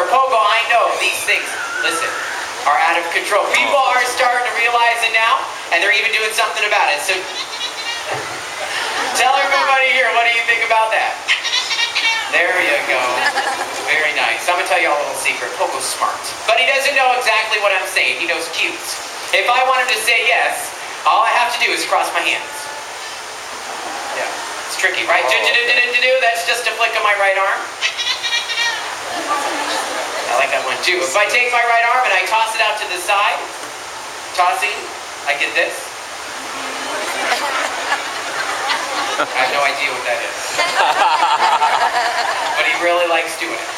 Pogo, I know these things, listen, are out of control. People are starting to realize it now, and they're even doing something about it. So tell everybody here, what do you think about that? There you go. Very nice. I'm going to tell you all a little secret. Pogo's smart. But he doesn't know exactly what I'm saying. He knows cues. If I want him to say yes, all I have to do is cross my hands. Yeah. It's tricky, right? That's just a flick of my right arm. I like that one too. If I take my right arm and I toss it out to the side, tossing, I get this. I have no idea what that is. But he really likes doing it.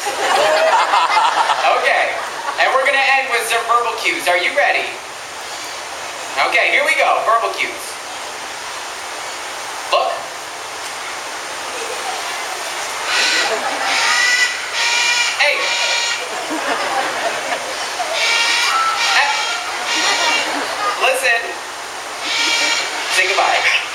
Okay, and we're going to end with some verbal cues. Are you ready? Okay, here we go. Verbal cues. Look. Hey. Listen. Say goodbye.